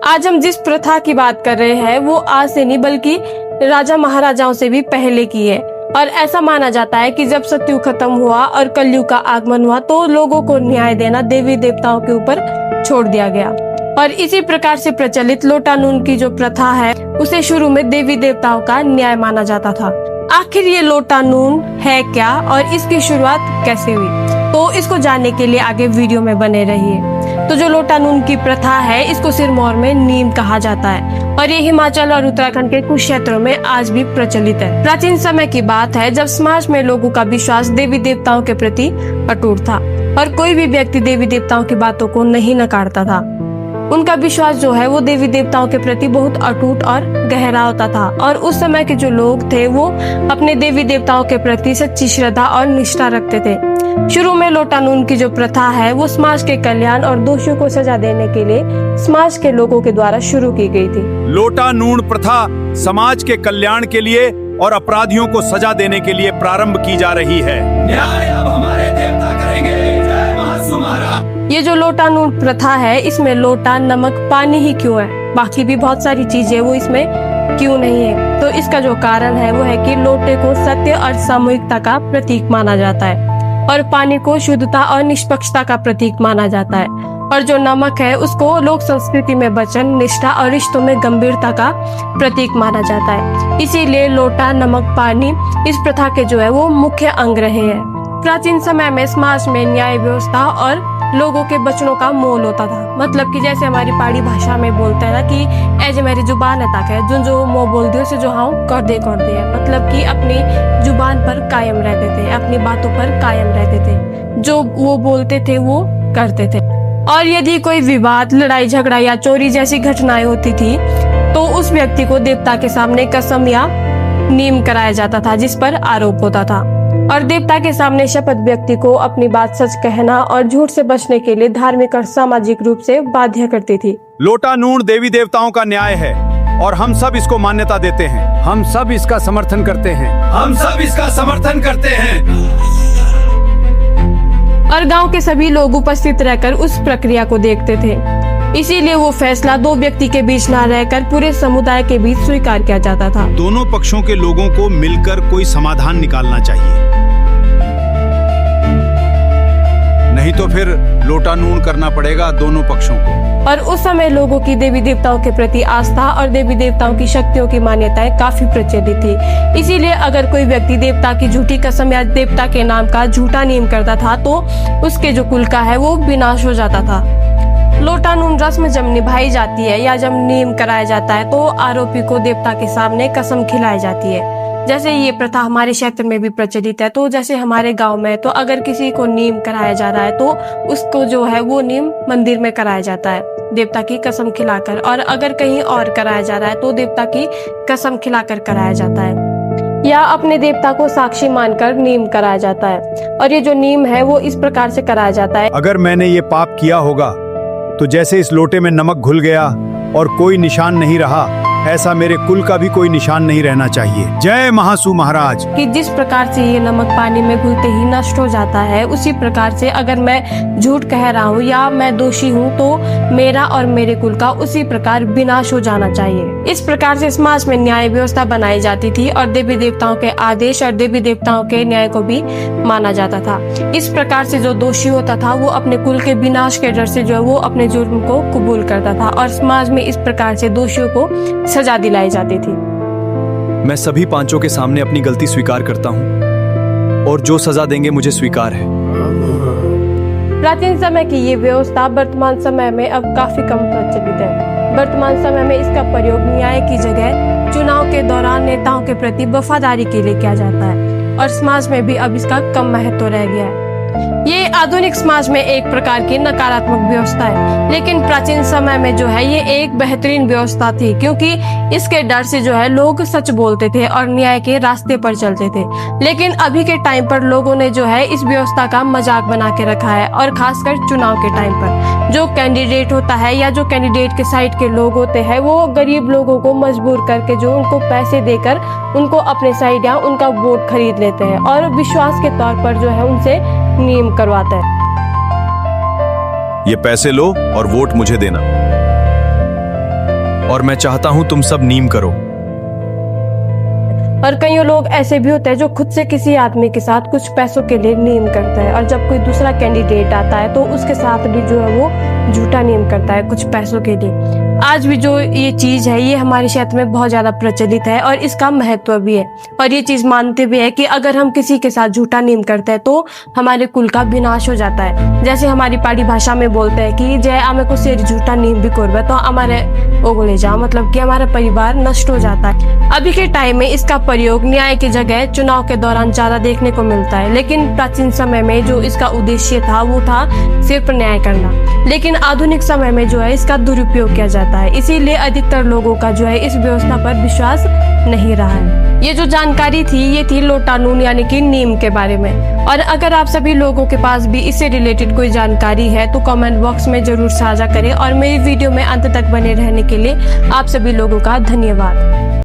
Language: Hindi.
आज हम जिस प्रथा की बात कर रहे हैं वो आज से नहीं बल्कि राजा महाराजाओं से भी पहले की है। और ऐसा माना जाता है कि जब सतयुग खत्म हुआ और कलयुग का आगमन हुआ तो लोगों को न्याय देना देवी देवताओं के ऊपर छोड़ दिया गया। और इसी प्रकार से प्रचलित लोटा नून की जो प्रथा है उसे शुरू में देवी देवताओं का न्याय माना जाता था। आखिर ये लोटा नून है क्या और इसकी शुरुआत कैसे हुई, तो इसको जानने के लिए आगे वीडियो में बने रहिए। तो जो लोटा नून की प्रथा है इसको सिरमौर में नीम कहा जाता है और ये हिमाचल और उत्तराखंड के कुछ क्षेत्रों में आज भी प्रचलित है। प्राचीन समय की बात है जब समाज में लोगों का विश्वास देवी देवताओं के प्रति अटूट था और कोई भी व्यक्ति देवी देवताओं की बातों को नहीं नकारता था। उनका विश्वास जो है वो देवी देवताओं के प्रति बहुत अटूट और गहरा होता था और उस समय के जो लोग थे वो अपने देवी देवताओं के प्रति सच्ची श्रद्धा और निष्ठा रखते थे। शुरू में लोटा नून की जो प्रथा है वो समाज के कल्याण और दोषियों को सजा देने के लिए समाज के लोगों के द्वारा शुरू की गई थी। लोटा नून प्रथा समाज के कल्याण के लिए और अपराधियों को सजा देने के लिए प्रारंभ की जा रही है। न्याय अब हमारे देवता करेंगे। जय महासु महाराज। ये जो लोटा नून प्रथा है इसमें लोटा, नमक, पानी ही क्यों है, बाकी भी बहुत सारी चीजें वो इसमें क्यों नहीं है। तो इसका जो कारण है वो है कि लोटे को सत्य और सामूहिकता का प्रतीक माना जाता है और पानी को शुद्धता और निष्पक्षता का प्रतीक माना जाता है और जो नमक है उसको लोक संस्कृति में वचन, निष्ठा और रिश्तों में गंभीरता का प्रतीक माना जाता है। इसीलिए लोटा, नमक, पानी इस प्रथा के जो है वो मुख्य अंग रहे हैं। प्राचीन समय में समाज में न्याय व्यवस्था और लोगों के वचनों का मोल होता था। मतलब कि जैसे हमारी पहाड़ी भाषा में बोलते हैं ना कि ऐसे मेरी जुबान है तक है जो मोह बोल दियो से जो हाँ कर दे है। मतलब कि अपनी जुबान पर कायम रहते थे, अपनी बातों पर कायम रहते थे, जो वो बोलते थे वो करते थे। और यदि कोई विवाद, लड़ाई झगड़ा या चोरी जैसी घटनाएं होती थी तो उस व्यक्ति को देवता के सामने कसम या नीम कराया जाता था जिस पर आरोप होता था। और देवता के सामने शपथ व्यक्ति को अपनी बात सच कहना और झूठ से बचने के लिए धार्मिक और सामाजिक रूप से बाध्य करती थी। लोटा नून देवी देवताओं का न्याय है और हम सब इसको मान्यता देते हैं। हम सब इसका समर्थन करते हैं। हम सब इसका समर्थन करते हैं। और गांव के सभी लोग उपस्थित रहकर उस प्रक्रिया को देखते थे। इसीलिए वो फैसला दो व्यक्ति के बीच न रहकर पूरे समुदाय के बीच स्वीकार किया जाता था। दोनों पक्षों के लोगों को मिलकर कोई समाधान निकालना चाहिए, नहीं तो फिर लोटा नून करना पड़ेगा दोनों पक्षों को। और उस समय लोगों की देवी देवताओं के प्रति आस्था और देवी देवताओं की शक्तियों की मान्यताएं काफी प्रचलित थी। इसीलिए अगर कोई व्यक्ति देवता की झूठी कसम या देवता के नाम का झूठा नियम करता था तो उसके जो कुल का है वो विनाश हो जाता था। लोटा नून रस्म जब निभाई जाती है या जब नियम कराया जाता है तो आरोपी को देवता के सामने कसम खिलाई जाती है। जैसे ये प्रथा हमारे क्षेत्र में भी प्रचलित है। तो जैसे हमारे गांव में तो अगर किसी को नियम कराया जा रहा है तो उसको जो है वो नियम मंदिर में कराया जाता है देवता की कसम खिलाकर, और अगर कहीं और कराया जा रहा है तो देवता की कसम खिलाकर कराया जाता है या अपने देवता को साक्षी मानकर नियम कराया जाता है। और ये जो नियम है वो इस प्रकार से कराया जाता है। अगर मैंने ये पाप किया होगा तो जैसे इस लोटे में नमक घुल गया और कोई निशान नहीं रहा, ऐसा मेरे कुल का भी कोई निशान नहीं रहना चाहिए। जय महासु महाराज। कि जिस प्रकार से ये नमक पानी में घुलते ही नष्ट हो जाता है उसी प्रकार से अगर मैं झूठ कह रहा हूँ या मैं दोषी हूँ तो मेरा और मेरे कुल का उसी प्रकार विनाश हो जाना चाहिए। इस प्रकार से समाज में न्याय व्यवस्था बनाई जाती थी और देवी देवताओं के आदेश और देवी देवताओं के न्याय को भी माना जाता था। इस प्रकार से जो दोषी होता था वो अपने कुल के विनाश के डर से जो है वो अपने जुर्म को कबूल करता था और समाज में इस प्रकार से दोषियों को सजा दिलाई जाती थी। मैं सभी पांचों के सामने अपनी गलती स्वीकार करता हूँ और जो सजा देंगे मुझे स्वीकार है। प्राचीन समय की ये व्यवस्था वर्तमान समय में अब काफी कम प्रचलित है। वर्तमान समय में इसका प्रयोग न्याय की जगह चुनाव के दौरान नेताओं के प्रति वफादारी के लिए किया जाता है और समाज में भी अब इसका कम महत्व रह गया है। ये आधुनिक समाज में एक प्रकार की नकारात्मक व्यवस्था है, लेकिन प्राचीन समय में जो है ये एक बेहतरीन व्यवस्था थी क्योंकि इसके डर से जो है लोग सच बोलते थे और न्याय के रास्ते पर चलते थे। लेकिन अभी के टाइम पर लोगों ने जो है इस व्यवस्था का मजाक बना के रखा है और खासकर चुनाव के टाइम पर जो कैंडिडेट होता है या जो कैंडिडेट के साइड के लोग होते हैं वो गरीब लोगों को मजबूर करके जो उनको पैसे देकर उनको अपने साइड या उनका वोट खरीद लेते हैं और विश्वास के तौर पर जो है उनसे नियम करवाता है। ये पैसे लो और वोट मुझे देना। और मैं चाहता हूं तुम सब नीम करो। और कई लोग ऐसे भी होते हैं जो खुद से किसी आदमी के साथ कुछ पैसों के लिए नेम करता है, और जब कोई दूसरा कैंडिडेट आता है तो उसके साथ भी जो है वो झूठा नेम करता है कुछ पैसों के लिए। आज भी जो ये चीज है ये हमारे क्षेत्र में बहुत ज्यादा प्रचलित है और इसका महत्व भी है, और ये चीज मानते भी है कि अगर हम किसी के साथ झूठा नेम करते हैं तो हमारे कुल का विनाश हो जाता है। जैसे हमारी पहाड़ी भाषा में बोलते हैं कि जय आमे को शेर झूठा नेम भी करबे तो हमारे ओगले जा, मतलब कि हमारा परिवार नष्ट हो जाता है। अभी के टाइम में इसका प्रयोग न्याय की जगह चुनाव के दौरान ज्यादा देखने को मिलता है, लेकिन प्राचीन समय में जो इसका उद्देश्य था वो था सिर्फ न्याय करना। लेकिन आधुनिक समय में जो है इसका दुरुपयोग किया जाता है, इसीलिए अधिकतर लोगों का जो है इस व्यवस्था पर विश्वास नहीं रहा है। ये जो जानकारी थी ये थी लोटानून यानी कि नीम के बारे में। और अगर आप सभी लोगों के पास भी इससे रिलेटेड कोई जानकारी है तो कमेंट बॉक्स में जरूर साझा करें, और मेरी वीडियो में अंत तक बने रहने के लिए आप सभी लोगों का धन्यवाद।